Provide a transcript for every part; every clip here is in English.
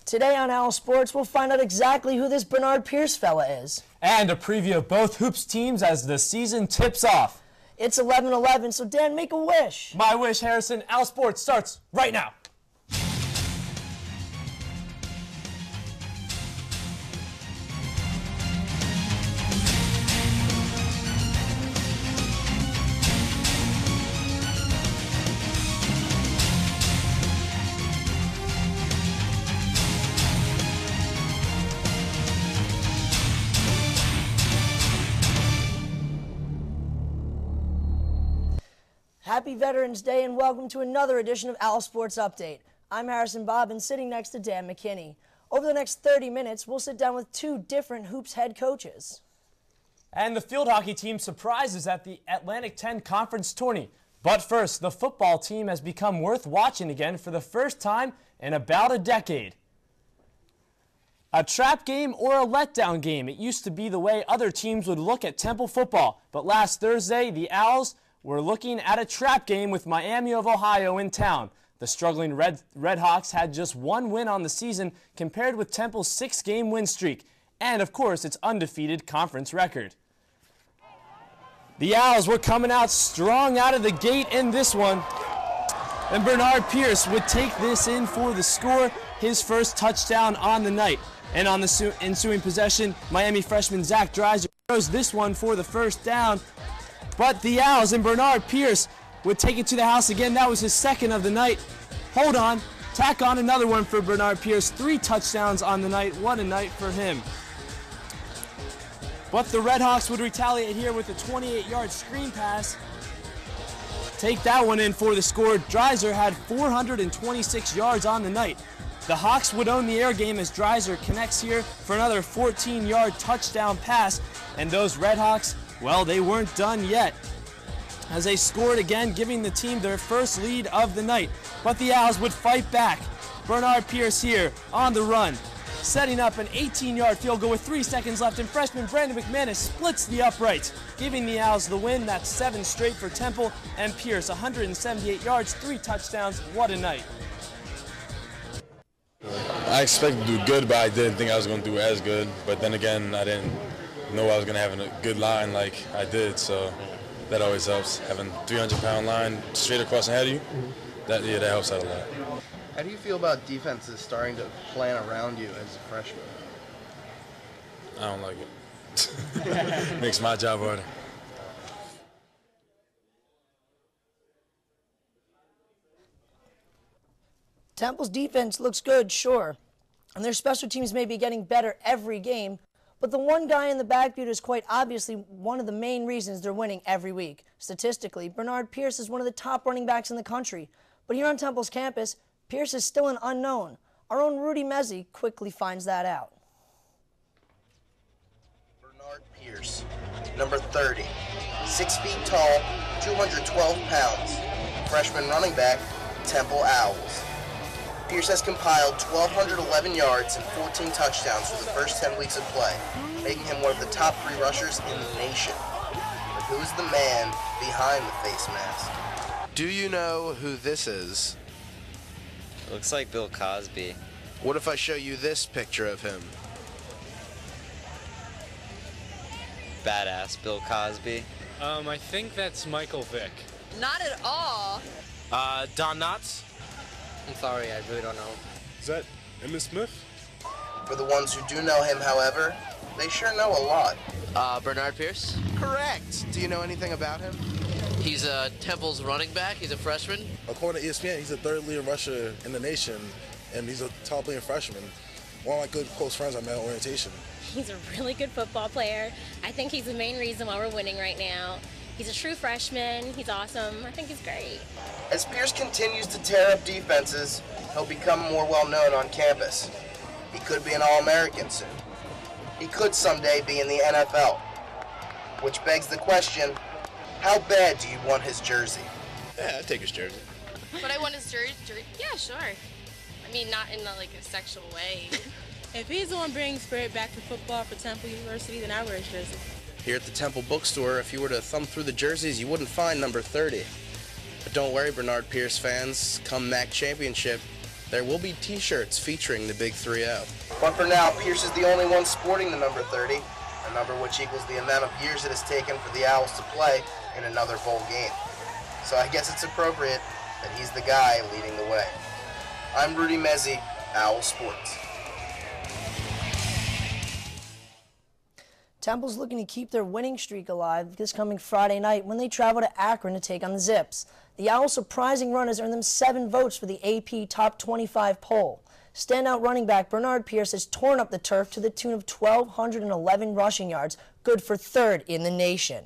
Today on Owl Sports, we'll find out exactly who this Bernard Pierce fella is. And a preview of both hoops teams as the season tips off. It's 11:11, so Dan, make a wish. My wish, Harrison. Owl Sports starts right now. Happy Veterans Day and welcome to another edition of Owl Sports Update. I'm Harrison Bob and sitting next to Dan McKinney. Over the next 30 minutes, we'll sit down with two different hoops head coaches. And the field hockey team surprises at the Atlantic 10 Conference Tourney. But first, the football team has become worth watching again for the first time in about a decade. A trap game or a letdown game, it used to be the way other teams would look at Temple football. But last Thursday, the Owls were looking at a trap game with Miami of Ohio in town. The struggling Redhawks had just one win on the season compared with Temple's 6-game win streak, and of course its undefeated conference record. The Owls were coming out strong out of the gate in this one, and Bernard Pierce would take this in for the score, his first touchdown on the night. And on the ensuing possession, Miami freshman Zach Dreiser throws this one for the first down. But the Owls and Bernard Pierce would take it to the house again. That was his second of the night. Hold on, tack on another one for Bernard Pierce. 3 touchdowns on the night. What a night for him. But the Redhawks would retaliate here with a 28-yard screen pass. Take that one in for the score. Dreiser had 426 yards on the night. The Hawks would own the air game as Dreiser connects here for another 14-yard touchdown pass. And those Redhawks, well, they weren't done yet, as they scored again, giving the team their first lead of the night. But the Owls would fight back. Bernard Pierce here on the run, setting up an 18-yard field goal with 3 seconds left, and freshman Brandon McManus splits the uprights, giving the Owls the win. That's 7 straight for Temple, and Pierce 178 yards, 3 touchdowns. What a night. I expected to do good, but I didn't think I was going to do as good. But then again, I didn't know I was going to have a good line like I did, so that always helps. Having a 300-pound line straight across the head of you, that helps out a lot. How do you feel about defenses starting to plan around you as a freshman? I don't like it. Makes my job harder. Temple's defense looks good, sure, and their special teams may be getting better every game, but the one guy in the backfield is quite obviously one of the main reasons they're winning every week. Statistically, Bernard Pierce is one of the top running backs in the country, but here on Temple's campus, Pierce is still an unknown. Our own Rudy Mezzi quickly finds that out. Bernard Pierce, number 30, 6 feet tall, 212 pounds, freshman running back, Temple Owls. Pierce has compiled 1,211 yards and 14 touchdowns for the first 10 weeks of play, making him one of the top 3 rushers in the nation. But who's the man behind the face mask? Do you know who this is? Looks like Bill Cosby. What if I show you this picture of him? Badass Bill Cosby. I think that's Michael Vick. Not at all. Don Knotts? I'm sorry, I really don't know. Is that Emmitt Smith? For the ones who do know him, however, they sure know a lot. Bernard Pierce? Correct. Do you know anything about him? He's Temple's running back. He's a freshman. According to ESPN, he's the 3rd leading rusher in the nation, and he's a top leading freshman. One of my good close friends I met at orientation. He's a really good football player. I think he's the main reason why we're winning right now. He's a true freshman. He's awesome. I think he's great. As Pierce continues to tear up defenses, he'll become more well-known on campus. He could be an All-American soon. He could someday be in the NFL. Which begs the question, how bad do you want his jersey? Yeah, I'd take his jersey. But I want his jersey. Yeah, sure. I mean, not in a sexual way. If he's the one bringing spirit back to football for Temple University, then I wear his jersey. Here at the Temple bookstore, if you were to thumb through the jerseys, you wouldn't find number 30. But don't worry, Bernard Pierce fans, come MAC championship, there will be t-shirts featuring the Big 3-0. But for now, Pierce is the only one sporting the number 30, a number which equals the amount of years it has taken for the Owls to play in another bowl game. So I guess it's appropriate that he's the guy leading the way. I'm Rudy Mezzi, Owl Sports. Temple's looking to keep their winning streak alive this coming Friday night when they travel to Akron to take on the Zips. The Owls' surprising run has earned them 7 votes for the AP Top 25 poll. Standout running back Bernard Pierce has torn up the turf to the tune of 1,211 rushing yards, good for 3rd in the nation.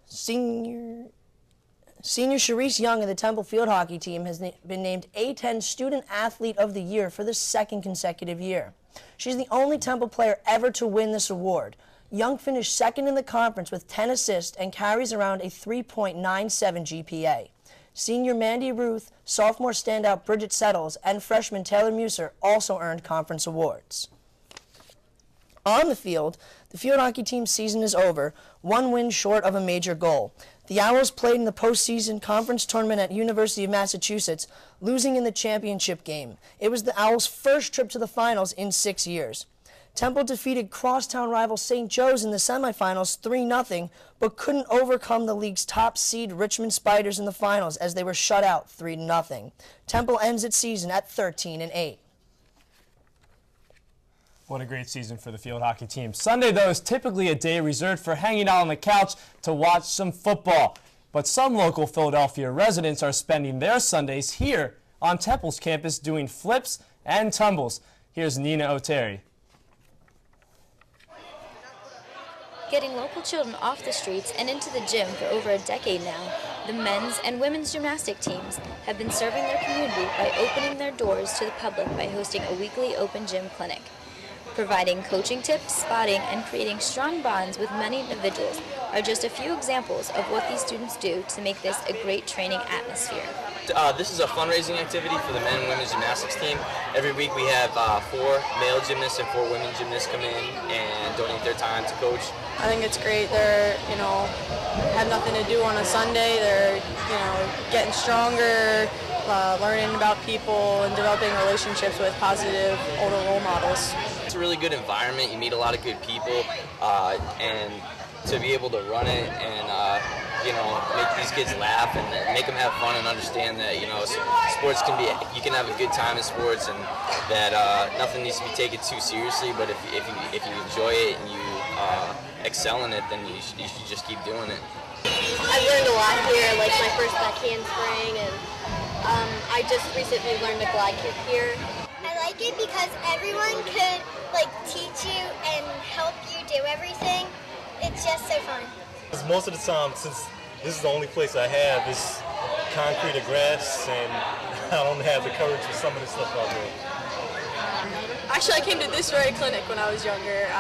Senior Sharice Young of the Temple field hockey team has been named A10 Student Athlete of the Year for the 2nd consecutive year. She's the only Temple player ever to win this award. Young finished 2nd in the conference with 10 assists and carries around a 3.97 GPA. Senior Mandy Ruth, sophomore standout Bridget Settles, and freshman Taylor Muser also earned conference awards. On the field hockey team's season is over, 1 win short of a major goal. The Owls played in the postseason conference tournament at University of Massachusetts, losing in the championship game. It was the Owls' first trip to the finals in 6 years. Temple defeated crosstown rival St. Joe's in the semifinals 3-0, but couldn't overcome the league's top seed Richmond Spiders in the finals as they were shut out 3-0. Temple ends its season at 13-8. What a great season for the field hockey team. Sunday, though, is typically a day reserved for hanging out on the couch to watch some football. But some local Philadelphia residents are spending their Sundays here on Temple's campus doing flips and tumbles. Here's Nina O'Terry. Getting local children off the streets and into the gym for over a decade now, the men's and women's gymnastic teams have been serving their community by opening their doors to the public by hosting a weekly open gym clinic. Providing coaching tips, spotting, and creating strong bonds with many individuals are just a few examples of what these students do to make this a great training atmosphere. This is a fundraising activity for the men and women's gymnastics team. Every week we have 4 male gymnasts and 4 women gymnasts come in and donate their time to coach. I think it's great. They're, have nothing to do on a Sunday. They're, getting stronger, learning about people, and developing relationships with positive older role models. It's a really good environment. You meet a lot of good people, and to be able to run it and make these kids laugh and make them have fun and understand that sports you can have a good time in sports, and that nothing needs to be taken too seriously. But if you enjoy it and you excel in it, then you should just keep doing it. I've learned a lot here, like my first backhand spring, and I just recently learned to glide kick here. I like it because everyone could teach you and help you do everything. It's just so fun. Most of the time, since this is the only place I have is concrete or grass, and I don't have the courage for some of the stuff out there. Actually, I came to this very clinic when I was younger,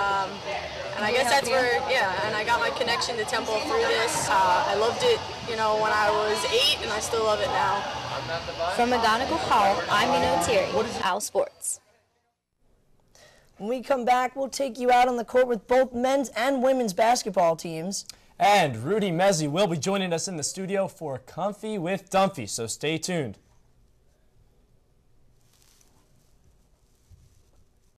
and I guess that's where, and I got my connection to Temple through this. I loved it, when I was 8, and I still love it now. From McGonigal Hall, I'm Nina O'Terry, Owl Sports. When we come back, we'll take you out on the court with both men's and women's basketball teams. And Rudy Mezzi will be joining us in the studio for Comfy with Dumpy, so stay tuned.